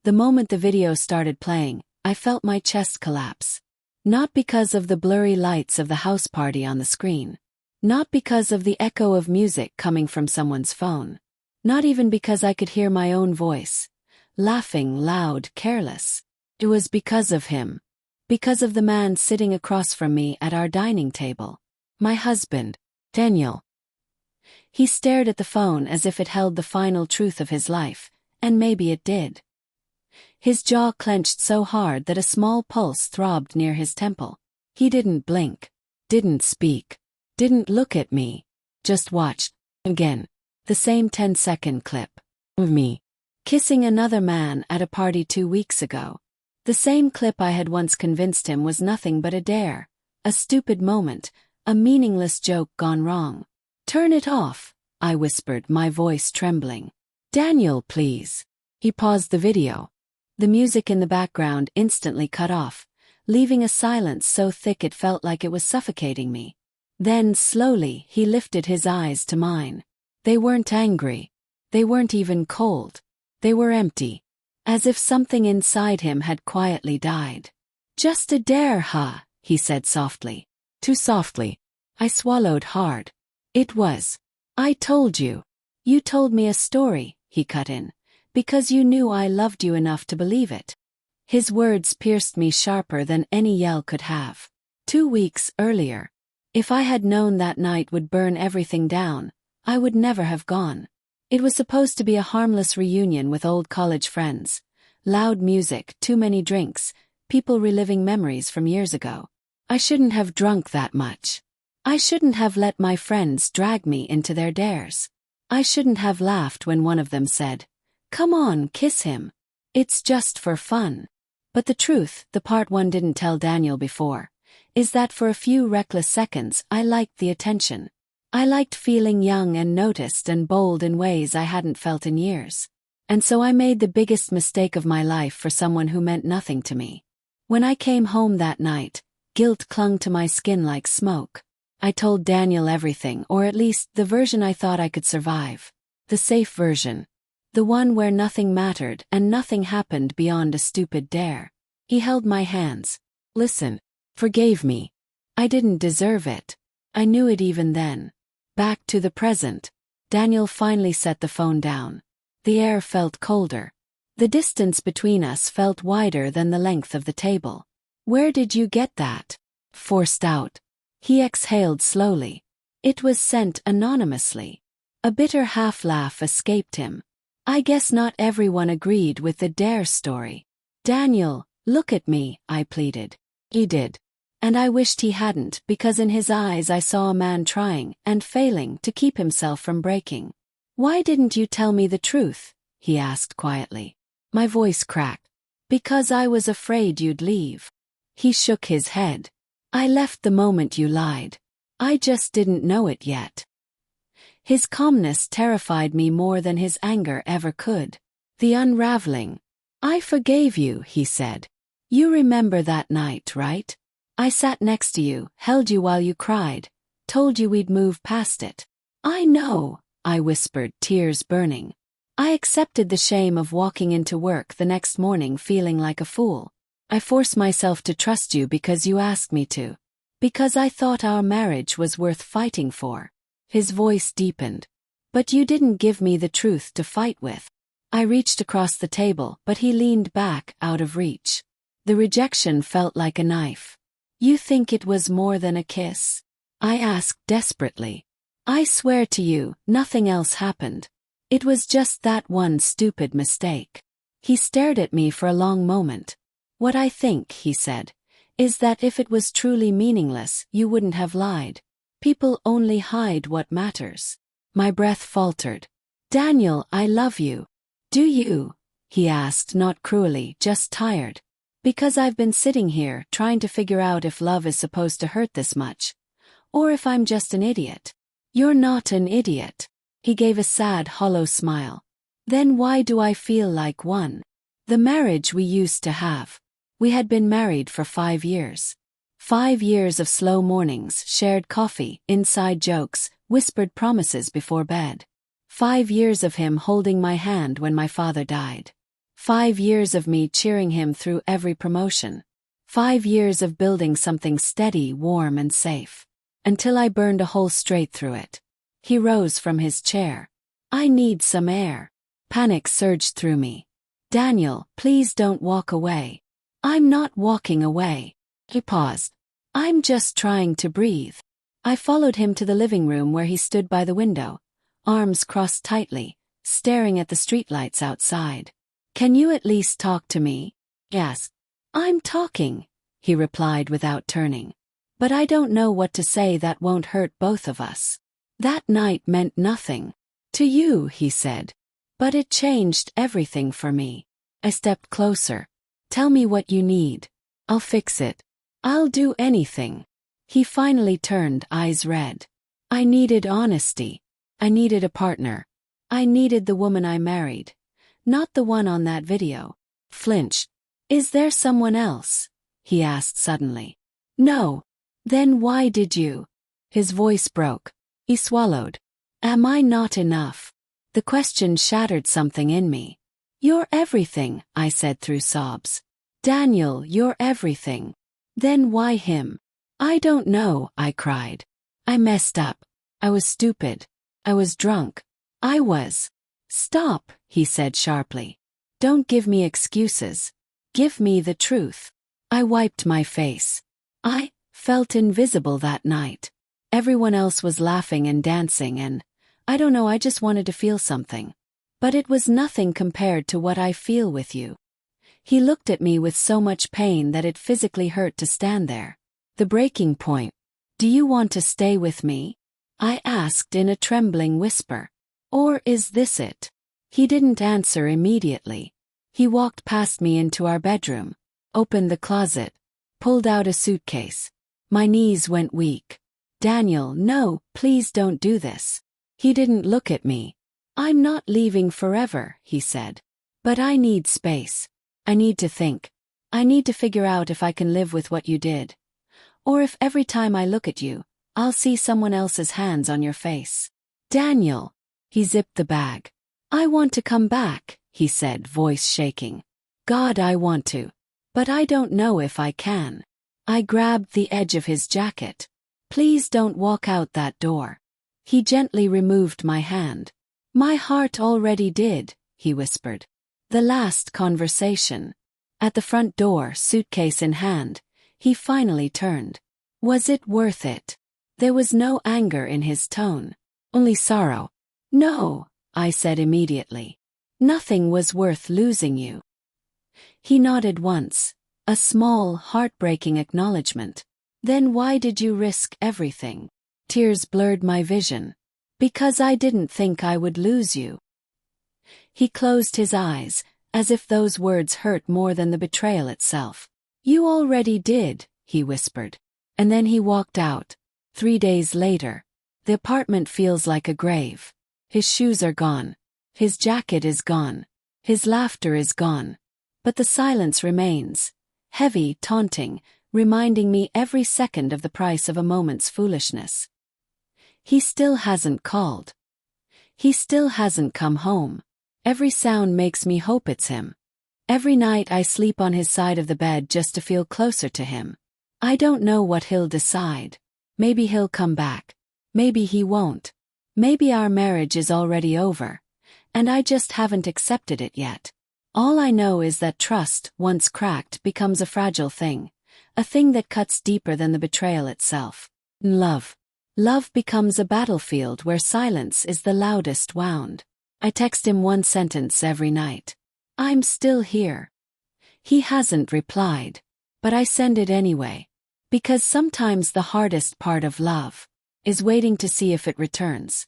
The moment the video started playing, I felt my chest collapse. Not because of the blurry lights of the house party on the screen. Not because of the echo of music coming from someone's phone. Not even because I could hear my own voice, laughing loud, careless. It was because of him. Because of the man sitting across from me at our dining table. My husband, Daniel. He stared at the phone as if it held the final truth of his life, and maybe it did. His jaw clenched so hard that a small pulse throbbed near his temple. He didn't blink, didn't speak, didn't look at me, just watched, again, the same 10-second clip of me kissing another man at a party 2 weeks ago. The same clip I had once convinced him was nothing but a dare, a stupid moment, a meaningless joke gone wrong. "Turn it off," I whispered, my voice trembling. "Daniel, please." He paused the video. The music in the background instantly cut off, leaving a silence so thick it felt like it was suffocating me. Then, slowly, he lifted his eyes to mine. They weren't angry. They weren't even cold. They were empty. As if something inside him had quietly died. "Just a dare, huh?" he said softly. Too softly. I swallowed hard. "It was. I told you. You told me a story," he cut in. "Because you knew I loved you enough to believe it." His words pierced me sharper than any yell could have. 2 weeks earlier. If I had known that night would burn everything down, I would never have gone. It was supposed to be a harmless reunion with old college friends. Loud music, too many drinks, people reliving memories from years ago. I shouldn't have drunk that much. I shouldn't have let my friends drag me into their dares. I shouldn't have laughed when one of them said, "Come on, kiss him. It's just for fun." But the truth, the part one didn't tell Daniel before, is that for a few reckless seconds I liked the attention. I liked feeling young and noticed and bold in ways I hadn't felt in years. And so I made the biggest mistake of my life for someone who meant nothing to me. When I came home that night, guilt clung to my skin like smoke. I told Daniel everything, or at least the version I thought I could survive. The safe version. The one where nothing mattered and nothing happened beyond a stupid dare. He held my hands. "Listen. Forgave me. I didn't deserve it. I knew it even then." Back to the present. Daniel finally set the phone down. The air felt colder. The distance between us felt wider than the length of the table. "Where did you get that?" Forced out. He exhaled slowly. It was sent anonymously. A bitter half-laugh escaped him. "I guess not everyone agreed with the dare story." "Daniel, look at me," I pleaded. He did. And I wished he hadn't, because in his eyes I saw a man trying and failing to keep himself from breaking. "Why didn't you tell me the truth?" he asked quietly. My voice cracked. "Because I was afraid you'd leave." He shook his head. "I left the moment you lied. I just didn't know it yet." His calmness terrified me more than his anger ever could. The unraveling. "I forgave you," he said. "You remember that night, right? I sat next to you, held you while you cried, told you we'd move past it." "I know," I whispered, tears burning. I accepted the shame of walking into work the next morning feeling like a fool. I forced myself to trust you because you asked me to. Because I thought our marriage was worth fighting for. His voice deepened. "But you didn't give me the truth to fight with." I reached across the table, but he leaned back, out of reach. The rejection felt like a knife. "You think it was more than a kiss?" I asked desperately. "I swear to you, nothing else happened. It was just that one stupid mistake." He stared at me for a long moment. "What I think," he said, "is that if it was truly meaningless, you wouldn't have lied. People only hide what matters." My breath faltered. "Daniel, I love you." "Do you?" he asked, not cruelly, just tired. "Because I've been sitting here, trying to figure out if love is supposed to hurt this much. Or if I'm just an idiot." "You're not an idiot." He gave a sad, hollow smile. "Then why do I feel like one?" The marriage we used to have. We had been married for 5 years. 5 years of slow mornings, shared coffee, inside jokes, whispered promises before bed. 5 years of him holding my hand when my father died. 5 years of me cheering him through every promotion. 5 years of building something steady, warm and safe. Until I burned a hole straight through it. He rose from his chair. I need some air. Panic surged through me. Daniel, please don't walk away. I'm not walking away. He paused. I'm just trying to breathe. I followed him to the living room where he stood by the window, arms crossed tightly, staring at the streetlights outside. Can you at least talk to me? Yes. I'm talking, he replied without turning. But I don't know what to say that won't hurt both of us. That night meant nothing. To you, he said. But it changed everything for me. I stepped closer. Tell me what you need. I'll fix it. I'll do anything. He finally turned, eyes red. I needed honesty. I needed a partner. I needed the woman I married. Not the one on that video. Flinched. Is there someone else? He asked suddenly. No. Then why did you? His voice broke. He swallowed. Am I not enough? The question shattered something in me. You're everything, I said through sobs. Daniel, you're everything. Then why him? I don't know, I cried. I messed up. I was stupid. I was drunk. I was. Stop, he said sharply. Don't give me excuses. Give me the truth. I wiped my face. I felt invisible that night. Everyone else was laughing and dancing and, I don't know, I just wanted to feel something. But it was nothing compared to what I feel with you. He looked at me with so much pain that it physically hurt to stand there. The breaking point. Do you want to stay with me? I asked in a trembling whisper. Or is this it? He didn't answer immediately. He walked past me into our bedroom, opened the closet, pulled out a suitcase. My knees went weak. Daniel, no, please don't do this. He didn't look at me. I'm not leaving forever, he said. But I need space. I need to think. I need to figure out if I can live with what you did. Or if every time I look at you, I'll see someone else's hands on your face. Daniel. He zipped the bag. I want to come back, he said, voice shaking. God, I want to. But I don't know if I can. I grabbed the edge of his jacket. Please don't walk out that door. He gently removed my hand. My heart already did, he whispered. The last conversation. At the front door, suitcase in hand, he finally turned. Was it worth it? There was no anger in his tone. Only sorrow. No, I said immediately. Nothing was worth losing you. He nodded once, a small, heartbreaking acknowledgement. Then why did you risk everything? Tears blurred my vision. Because I didn't think I would lose you. He closed his eyes, as if those words hurt more than the betrayal itself. You already did, he whispered. And then he walked out. 3 days later. The apartment feels like a grave. His shoes are gone. His jacket is gone. His laughter is gone. But the silence remains. Heavy, taunting, reminding me every second of the price of a moment's foolishness. He still hasn't called. He still hasn't come home. Every sound makes me hope it's him. Every night I sleep on his side of the bed just to feel closer to him. I don't know what he'll decide. Maybe he'll come back. Maybe he won't. Maybe our marriage is already over, and I just haven't accepted it yet. All I know is that trust, once cracked, becomes a fragile thing, a thing that cuts deeper than the betrayal itself. Love. Love becomes a battlefield where silence is the loudest wound. I text him one sentence every night. I'm still here. He hasn't replied, but I send it anyway. Because sometimes the hardest part of love is waiting to see if it returns.